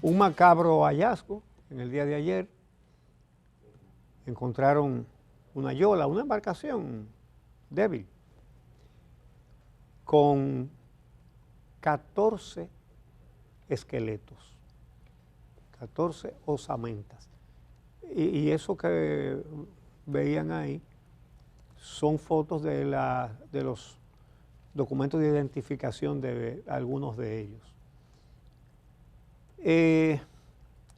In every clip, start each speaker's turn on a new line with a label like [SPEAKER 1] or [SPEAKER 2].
[SPEAKER 1] Un macabro hallazgo en el día de ayer. Encontraron una yola, una embarcación débil, con 14 esqueletos, 14 osamentas. Y eso que veían ahí son fotos de los documentos de identificación de algunos de ellos.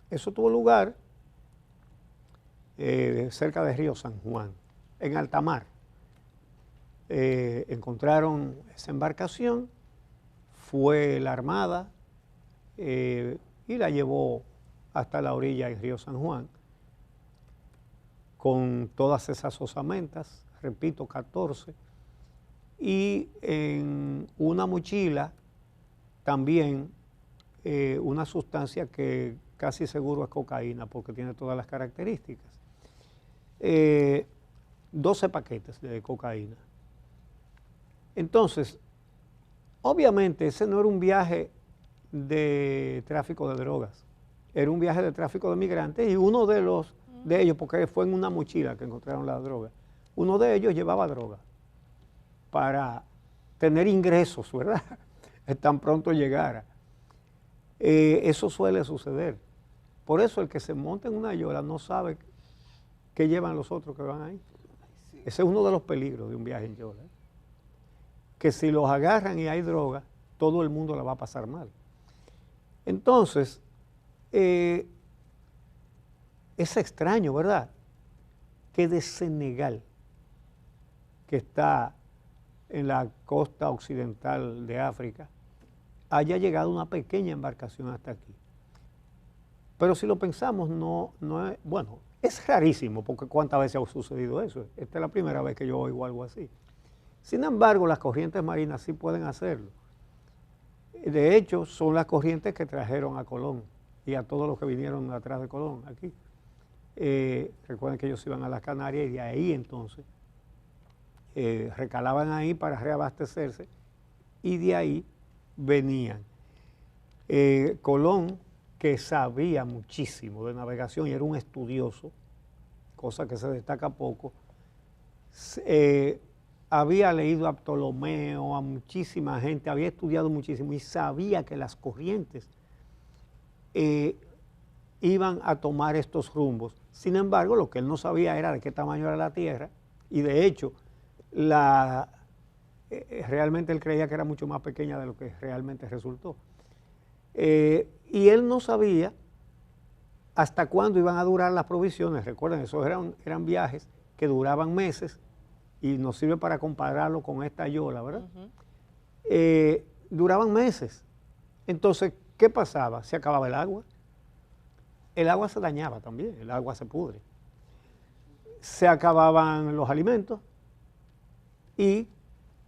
[SPEAKER 1] Eso tuvo lugar cerca de Río San Juan, en alta mar. Encontraron esa embarcación, fue la Armada y la llevó hasta la orilla del Río San Juan, con todas esas osamentas, repito, 14, y en una mochila también una sustancia que casi seguro es cocaína porque tiene todas las características. 12 paquetes de cocaína. Entonces, obviamente ese no era un viaje de tráfico de drogas, era un viaje de tráfico de migrantes y uno de ellos, porque fue en una mochila que encontraron la droga, uno de ellos llevaba droga para tener ingresos, ¿verdad? Tan pronto llegara. Eso suele suceder. Por eso el que se monta en una yola no sabe qué llevan los otros que van ahí. Ese es uno de los peligros de un viaje en yola. Que si los agarran y hay droga, todo el mundo la va a pasar mal. Entonces, es extraño, ¿verdad? Que de Senegal, que está en la costa occidental de África, haya llegado una pequeña embarcación hasta aquí. Pero si lo pensamos, no es, bueno, es rarísimo, porque ¿cuántas veces ha sucedido eso? Esta es la primera vez que yo oigo algo así. Sin embargo, las corrientes marinas sí pueden hacerlo. De hecho, son las corrientes que trajeron a Colón y a todos los que vinieron atrás de Colón aquí. Recuerden que ellos iban a las Canarias y de ahí entonces recalaban ahí para reabastecerse y de ahí venían. Colón, que sabía muchísimo de navegación y era un estudioso, cosa que se destaca poco, había leído a Ptolomeo, a muchísima gente, había estudiado muchísimo y sabía que las corrientes iban a tomar estos rumbos. Sin embargo, lo que él no sabía era de qué tamaño era la Tierra y de hecho realmente él creía que era mucho más pequeña de lo que realmente resultó. Y él no sabía hasta cuándo iban a durar las provisiones. Recuerden, esos eran viajes que duraban meses y nos sirve para compararlo con esta yola, ¿verdad? Duraban meses. Entonces, ¿qué pasaba? Se acababa el agua se dañaba también, el agua se pudre. Se acababan los alimentos y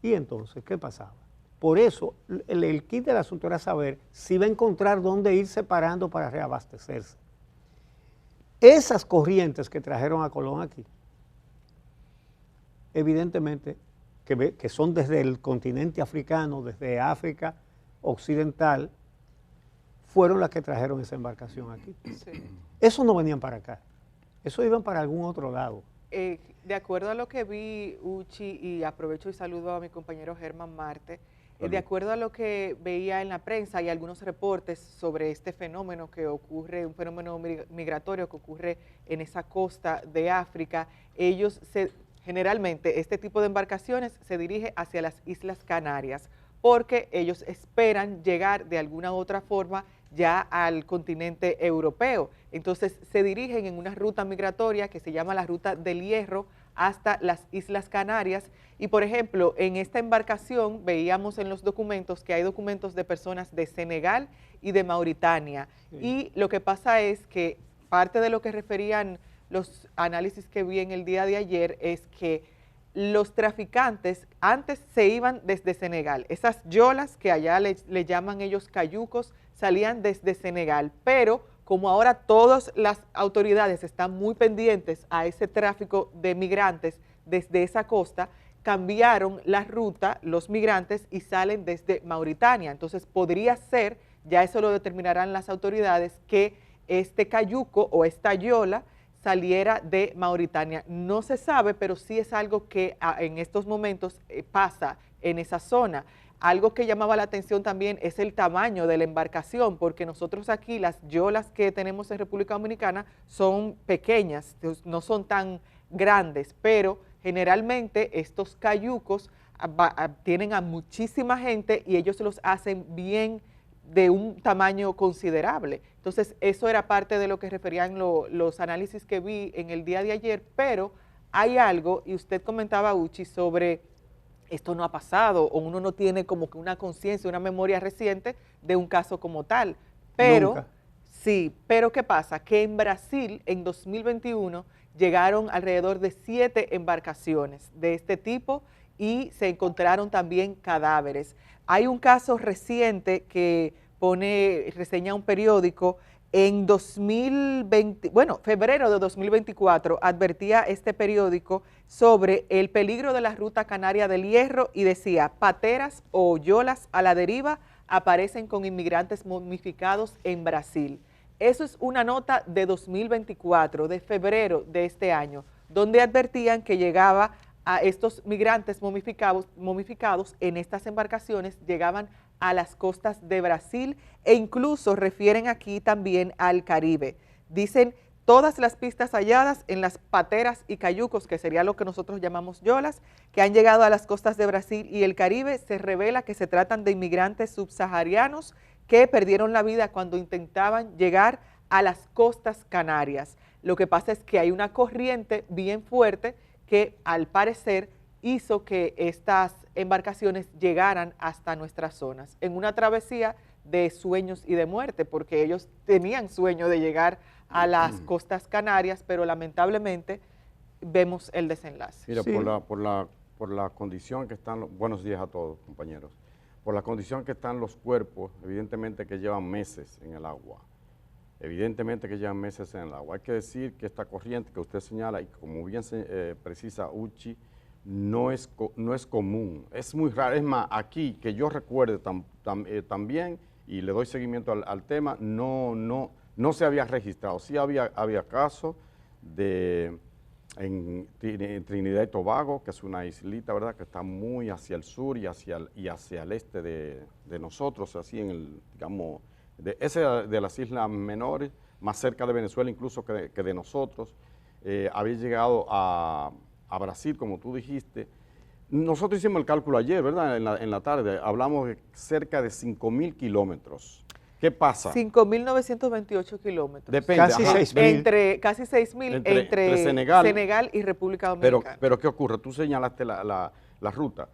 [SPEAKER 1] entonces, ¿qué pasaba? Por eso, el kit del asunto era saber si iba a encontrar dónde ir separando para reabastecerse. Esas corrientes que trajeron a Colón aquí, evidentemente, que son desde el continente africano, desde África occidental, fueron las que trajeron esa embarcación aquí. Sí. Esos no venían para acá, esos iban para algún otro lado.
[SPEAKER 2] De acuerdo a lo que vi, Uchi, y aprovecho y saludo a mi compañero Germán Marte, de acuerdo a lo que veía en la prensa y algunos reportes sobre este fenómeno que ocurre, un fenómeno migratorio que ocurre en esa costa de África, generalmente este tipo de embarcaciones se dirige hacia las Islas Canarias porque ellos esperan llegar de alguna u otra forma ya al continente europeo. Entonces se dirigen en una ruta migratoria que se llama la Ruta del Hierro hasta las Islas Canarias y, por ejemplo, en esta embarcación veíamos en los documentos que hay documentos de personas de Senegal y de Mauritania. Sí. Y lo que pasa es que parte de lo que referían los análisis que vi en el día de ayer es que los traficantes antes se iban desde Senegal. Esas yolas que allá le llaman ellos cayucos salían desde Senegal, pero como ahora todas las autoridades están muy pendientes a ese tráfico de migrantes desde esa costa, cambiaron la ruta los migrantes y salen desde Mauritania. Entonces podría ser ya eso lo determinarán las autoridades, que este cayuco o esta yola saliera de Mauritania. No se sabe, pero sí es algo que en estos momentos pasa en esa zona. Algo que llamaba la atención también es el tamaño de la embarcación, porque nosotros aquí las yolas que tenemos en República Dominicana son pequeñas, no son tan grandes, pero generalmente estos cayucos tienen a muchísima gente y ellos los hacen bien de un tamaño considerable. Entonces, eso era parte de lo que referían los análisis que vi en el día de ayer, pero hay algo, y usted comentaba, Uchi, sobre esto no ha pasado, o uno no tiene como que una conciencia, una memoria reciente de un caso como tal. Pero,
[SPEAKER 1] Nunca.
[SPEAKER 2] sí, pero ¿qué pasa? Que en Brasil, en 2021, llegaron alrededor de 7 embarcaciones de este tipo y se encontraron también cadáveres. Hay un caso reciente que reseña un periódico en 2020, bueno, febrero de 2024, advertía este periódico sobre el peligro de la ruta canaria del Hierro y decía, pateras o yolas a la deriva aparecen con inmigrantes momificados en Brasil. Eso es una nota de 2024, de febrero de este año, donde advertían que llegaba a estos migrantes momificados en estas embarcaciones, llegaban a las costas de Brasil e incluso refieren aquí también al Caribe. Dicen, todas las pistas halladas en las pateras y cayucos, que sería lo que nosotros llamamos yolas, que han llegado a las costas de Brasil y el Caribe, se revela que se tratan de inmigrantes subsaharianos que perdieron la vida cuando intentaban llegar a las costas canarias. Lo que pasa es que hay una corriente bien fuerte que al parecer hizo que estas embarcaciones llegaran hasta nuestras zonas, en una travesía de sueños y de muerte, porque ellos tenían sueño de llegar a las costas canarias, pero lamentablemente vemos el desenlace.
[SPEAKER 3] Mira,
[SPEAKER 1] Sí.
[SPEAKER 3] por la condición que están, buenos días a todos, compañeros, por la condición que están los cuerpos, evidentemente que llevan meses en el agua, evidentemente que llevan meses en el agua. Hay que decir que esta corriente que usted señala, y como bien precisa Uchi, no es común, es muy raro. Es más, aquí que yo recuerde también, y le doy seguimiento al tema, no se había registrado. Sí había casos en Trinidad y Tobago, que es una islita, ¿verdad?, que está muy hacia el sur y hacia el este de nosotros, así en el, digamos, de las islas menores, más cerca de Venezuela incluso que de nosotros. Había llegado a Brasil, como tú dijiste. Nosotros hicimos el cálculo ayer, ¿verdad?, en la tarde, hablamos de cerca de 5.000 kilómetros. ¿Qué pasa?
[SPEAKER 2] 5.928 kilómetros.
[SPEAKER 3] Depende.
[SPEAKER 1] Casi
[SPEAKER 3] ajá.
[SPEAKER 1] 6.000.
[SPEAKER 2] Casi 6.000 entre Senegal y República Dominicana.
[SPEAKER 3] Pero ¿qué ocurre? Tú señalaste la ruta.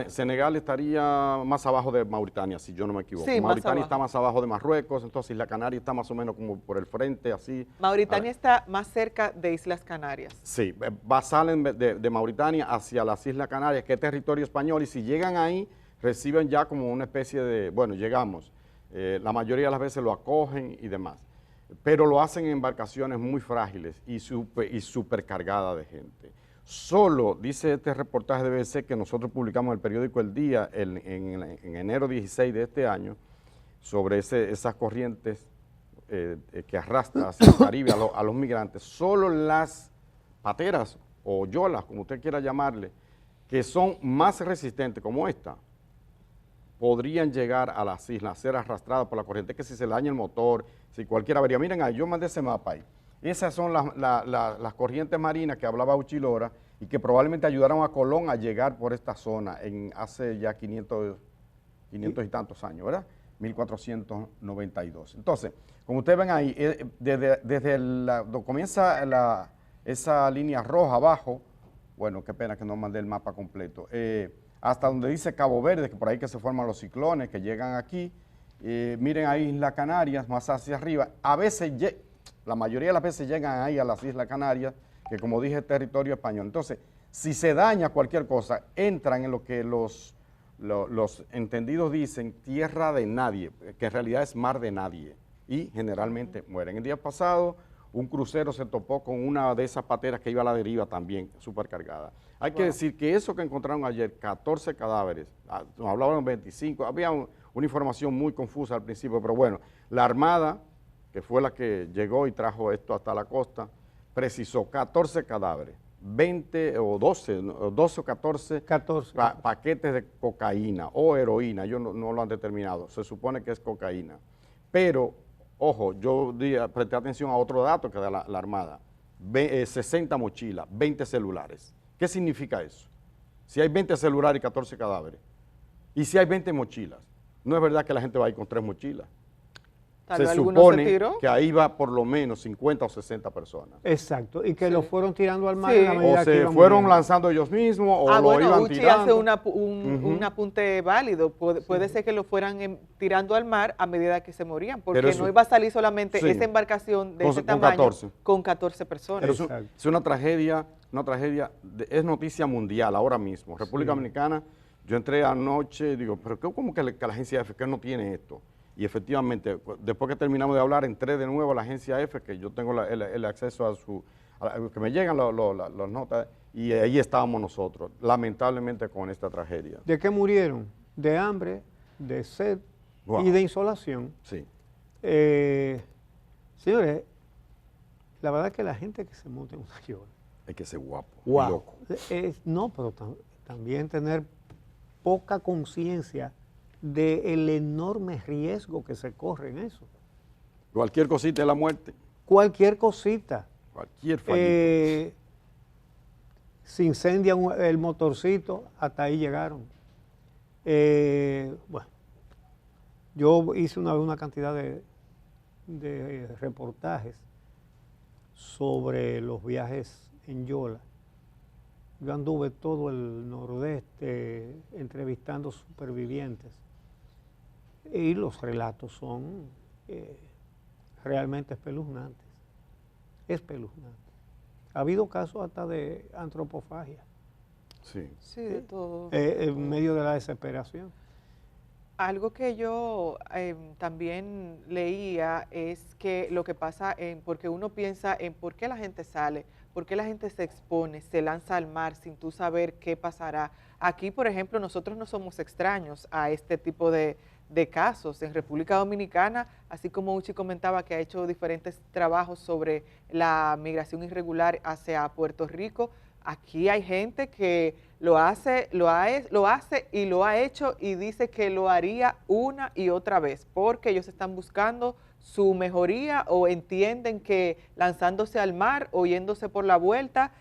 [SPEAKER 3] Senegal estaría más abajo de Mauritania, si yo no me equivoco.
[SPEAKER 2] Sí,
[SPEAKER 3] Mauritania está más abajo de Marruecos, entonces Isla Canaria está más o menos como por el frente, así.
[SPEAKER 2] Mauritania está más cerca de Islas Canarias.
[SPEAKER 3] Sí, salen de Mauritania hacia las Islas Canarias, que es territorio español, y si llegan ahí, reciben ya como una especie de, bueno, llegamos. La mayoría de las veces lo acogen y demás, pero lo hacen en embarcaciones muy frágiles y supercargadas de gente. Solo, dice este reportaje de BBC que nosotros publicamos en el periódico El Día en enero 16 de este año, sobre esas corrientes que arrastran hacia el Caribe a los migrantes, solo las pateras o yolas, como usted quiera llamarle, que son más resistentes como esta, podrían llegar a las islas, ser arrastradas por la corriente, que si se le daña el motor, si cualquier avería. Miren ahí, yo mandé ese mapa ahí. Esas son las corrientes marinas que hablaba Uchilora y que probablemente ayudaron a Colón a llegar por esta zona hace ya 500 y tantos años, ¿verdad? 1492. Entonces, como ustedes ven ahí, desde donde comienza esa línea roja abajo, bueno, qué pena que no mandé el mapa completo, hasta donde dice Cabo Verde, que por ahí que se forman los ciclones que llegan aquí. Miren ahí Islas Canarias, más hacia arriba. A veces, la mayoría de las veces llegan ahí a las Islas Canarias, que como dije es territorio español. Entonces, si se daña cualquier cosa, entran en lo que los entendidos dicen tierra de nadie, que en realidad es mar de nadie, y generalmente mueren. El día pasado, un crucero se topó con una de esas pateras que iba a la deriva también, supercargada. Hay que decir que eso que encontraron ayer, 14 cadáveres, nos hablaban 25, había una información muy confusa al principio, pero bueno, la Armada, que fue la que llegó y trajo esto hasta la costa, precisó 14 cadáveres, 20 o 12, 12 o 14,
[SPEAKER 1] 14.
[SPEAKER 3] Paquetes de cocaína o heroína, ellos no lo han determinado, se supone que es cocaína. Pero, ojo, yo presté atención a otro dato que da la Armada, 60 mochilas, 20 celulares. ¿Qué significa eso? Si hay 20 celulares y 14 cadáveres, y si hay 20 mochilas, no es verdad que la gente va a ir con 3 mochilas. Se supone que ahí va por lo menos 50 o 60 personas.
[SPEAKER 1] Exacto, y que
[SPEAKER 2] Sí.
[SPEAKER 1] lo fueron tirando al mar
[SPEAKER 2] Sí.
[SPEAKER 1] en la medida
[SPEAKER 3] O
[SPEAKER 1] que
[SPEAKER 3] se
[SPEAKER 1] iban
[SPEAKER 3] fueron
[SPEAKER 1] muriendo.
[SPEAKER 3] lanzando ellos mismos o lo
[SPEAKER 2] bueno,
[SPEAKER 3] iban
[SPEAKER 2] Uchi
[SPEAKER 3] tirando.
[SPEAKER 2] hace un apunte válido. Puede ser que lo fueran tirando al mar a medida que se morían, porque
[SPEAKER 3] Pero eso-
[SPEAKER 2] no iba a salir solamente
[SPEAKER 3] sí.
[SPEAKER 2] esa embarcación de
[SPEAKER 3] Con-
[SPEAKER 2] ese
[SPEAKER 3] con
[SPEAKER 2] tamaño
[SPEAKER 3] 14.
[SPEAKER 2] con 14 personas.
[SPEAKER 3] Pero
[SPEAKER 1] Exacto.
[SPEAKER 3] es una tragedia, es noticia mundial ahora mismo. República
[SPEAKER 1] Sí.
[SPEAKER 3] Dominicana, yo entré anoche y digo, pero ¿cómo que la agencia F que no tiene esto? Y efectivamente, después que terminamos de hablar, entré de nuevo a la agencia F, que yo tengo el acceso que me llegan las notas, y ahí estábamos nosotros, lamentablemente con esta tragedia.
[SPEAKER 1] ¿De qué murieron? De hambre, de sed
[SPEAKER 3] Wow.
[SPEAKER 1] y de insolación.
[SPEAKER 3] Sí,
[SPEAKER 1] Señores, la verdad que la gente que se monta en una yola,
[SPEAKER 3] hay que ser guapo y
[SPEAKER 1] wow,
[SPEAKER 3] loco.
[SPEAKER 1] no, pero también tener poca conciencia del enorme riesgo que se corre en eso.
[SPEAKER 3] Cualquier cosita es la muerte,
[SPEAKER 1] Cualquier cosita.
[SPEAKER 3] cualquier fallito.
[SPEAKER 1] Se incendia el motorcito, hasta ahí llegaron. Bueno, yo hice una vez una cantidad de reportajes sobre los viajes en yola. Yo anduve todo el nordeste entrevistando supervivientes y los relatos son realmente espeluznantes. Espeluznantes. Ha habido casos hasta de antropofagia
[SPEAKER 3] Sí.
[SPEAKER 2] Sí, de todo.
[SPEAKER 1] en medio de la desesperación.
[SPEAKER 2] Algo que yo también leía es que lo que pasa, porque uno piensa en por qué la gente sale, por qué la gente se expone, se lanza al mar sin tú saber qué pasará. Aquí, por ejemplo, nosotros no somos extraños a este tipo de casos. En República Dominicana, así como Uchi comentaba que ha hecho diferentes trabajos sobre la migración irregular hacia Puerto Rico, aquí hay gente que lo hace y lo ha hecho y dice que lo haría una y otra vez, porque ellos están buscando su mejoría o entienden que lanzándose al mar o yéndose por la vuelta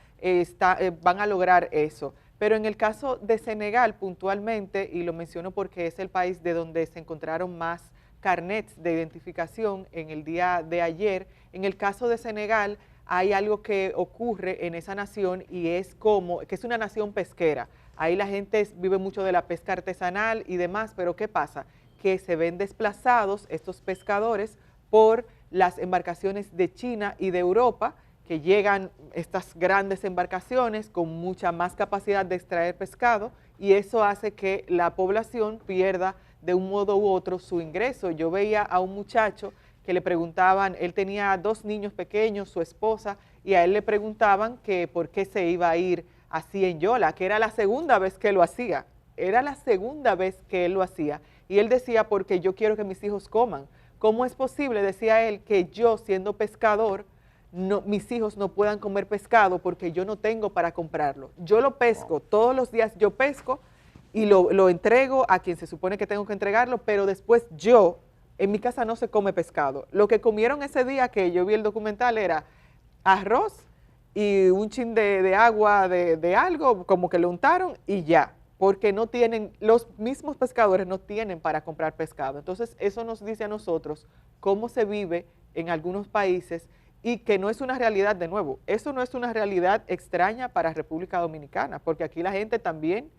[SPEAKER 2] van a lograr eso. Pero en el caso de Senegal puntualmente, y lo menciono porque es el país de donde se encontraron más carnets de identificación en el día de ayer, en el caso de Senegal hay algo que ocurre en esa nación y es que es una nación pesquera. Ahí la gente vive mucho de la pesca artesanal y demás, pero ¿qué pasa? Que se ven desplazados estos pescadores por las embarcaciones de China y de Europa, que llegan estas grandes embarcaciones con mucha más capacidad de extraer pescado, y eso hace que la población pierda de un modo u otro su ingreso. Yo veía a un muchacho que le preguntaban, él tenía 2 niños pequeños, su esposa, y a él le preguntaban que por qué se iba a ir así en yola, que era la segunda vez que lo hacía, era la segunda vez que él lo hacía, y él decía, porque yo quiero que mis hijos coman. ¿Cómo es posible, decía él, que yo siendo pescador, mis hijos no puedan comer pescado porque yo no tengo para comprarlo? Yo lo pesco, todos los días yo pesco y lo entrego a quien se supone que tengo que entregarlo, pero después en mi casa no se come pescado. Lo que comieron ese día que yo vi el documental era arroz y un chin de agua de algo, como que lo untaron y ya, porque no tienen, los mismos pescadores no tienen para comprar pescado. Entonces eso nos dice a nosotros cómo se vive en algunos países y que no es una realidad, de nuevo, eso no es una realidad extraña para República Dominicana, porque aquí la gente también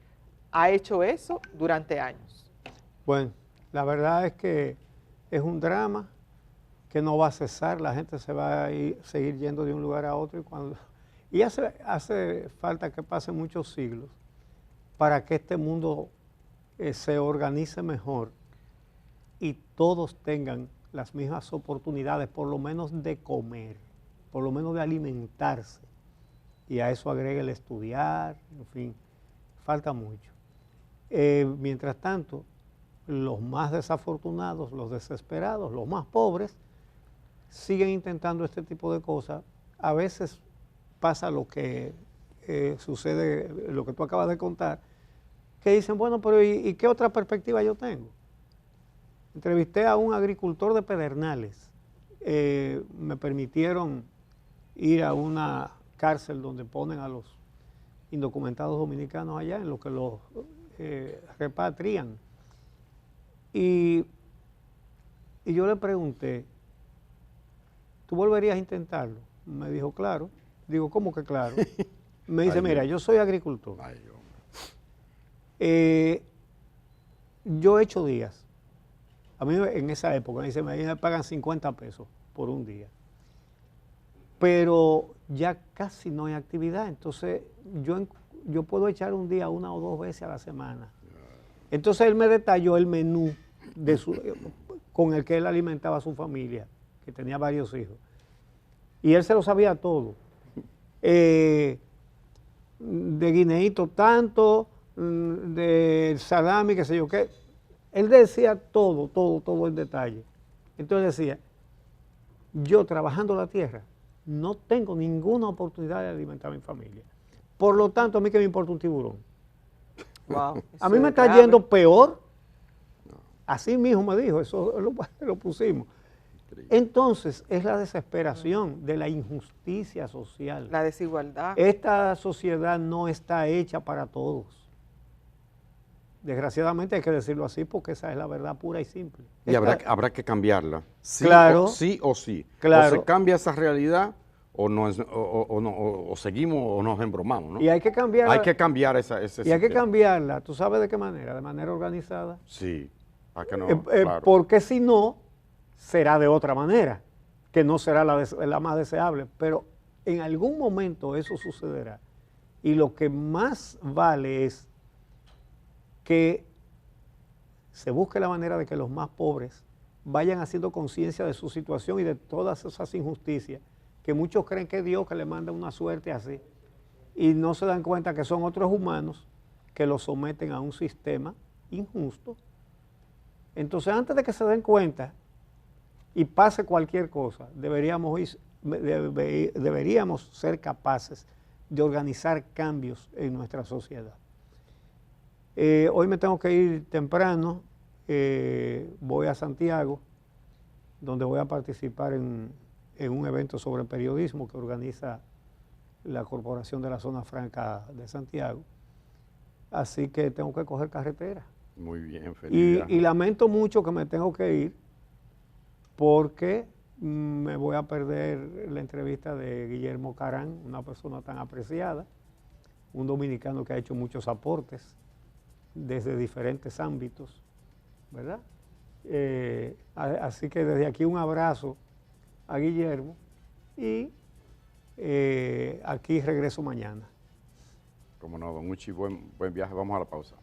[SPEAKER 2] ha hecho eso durante años.
[SPEAKER 1] Bueno, la verdad es que es un drama que no va a cesar, la gente se va a seguir yendo de un lugar a otro y hace falta que pasen muchos siglos para que este mundo se organice mejor y todos tengan las mismas oportunidades, por lo menos de comer, por lo menos de alimentarse. Y a eso agregue el estudiar, en fin, falta mucho. Mientras tanto, los más desafortunados, los desesperados, los más pobres, siguen intentando este tipo de cosas. A veces pasa lo que sucede, lo que tú acabas de contar, que dicen, bueno, pero ¿y qué otra perspectiva yo tengo? Entrevisté a un agricultor de Pedernales. Me permitieron ir a una cárcel donde ponen a los indocumentados dominicanos allá, en lo que los repatrian. Y yo le pregunté, ¿tú volverías a intentarlo? Me dijo, claro. Digo, ¿cómo que claro? Me dice, mira, yo soy agricultor. Yo he hecho días. A mí en esa época me pagan 50 pesos por un día. Pero ya casi no hay actividad. Entonces yo puedo echar un día 1 o 2 veces a la semana. Entonces él me detalló el menú con el que él alimentaba a su familia, que tenía varios hijos. Y él se lo sabía todo. De guineíto tanto, de salami, qué sé yo qué. Él decía todo en detalle. Entonces decía, yo trabajando la tierra, no tengo ninguna oportunidad de alimentar a mi familia. Por lo tanto, a mí que me importa un tiburón.
[SPEAKER 2] Wow,
[SPEAKER 1] A mí me está yendo peor. Así mismo me dijo, eso lo pusimos. Entonces, es la desesperación de la injusticia social.
[SPEAKER 2] La desigualdad.
[SPEAKER 1] Esta sociedad no está hecha para todos. Desgraciadamente hay que decirlo así porque esa es la verdad pura y simple.
[SPEAKER 3] Y habrá que cambiarla. Sí,
[SPEAKER 1] claro.
[SPEAKER 3] Sí o sí.
[SPEAKER 1] Claro.
[SPEAKER 3] O se cambia esa realidad o seguimos o nos embromamos, ¿no?
[SPEAKER 1] Y hay que cambiarla.
[SPEAKER 3] Hay que cambiar ese
[SPEAKER 1] Y hay
[SPEAKER 3] sistema.
[SPEAKER 1] que cambiarla. ¿Tú sabes de qué manera? De manera organizada.
[SPEAKER 3] Sí. ¿A que no? Claro.
[SPEAKER 1] Porque si no, será de otra manera, que no será la más deseable. Pero en algún momento eso sucederá. Y lo que más vale es que se busque la manera de que los más pobres vayan haciendo conciencia de su situación y de todas esas injusticias, que muchos creen que es Dios que le manda una suerte así, y no se dan cuenta que son otros humanos que los someten a un sistema injusto. Entonces, antes de que se den cuenta y pase cualquier cosa, deberíamos ser capaces de organizar cambios en nuestra sociedad. Hoy me tengo que ir temprano, voy a Santiago, donde voy a participar en un evento sobre periodismo que organiza la Corporación de la Zona Franca de Santiago. Así que tengo que coger carretera.
[SPEAKER 3] Muy bien, feliz.
[SPEAKER 1] Y lamento mucho que me tengo que ir porque me voy a perder la entrevista de Guillermo Carán, una persona tan apreciada, un dominicano que ha hecho muchos aportes desde diferentes ámbitos, ¿verdad? Así que desde aquí un abrazo a Guillermo y aquí regreso mañana.
[SPEAKER 3] Como no, don Uchi, buen viaje. Vamos a la pausa.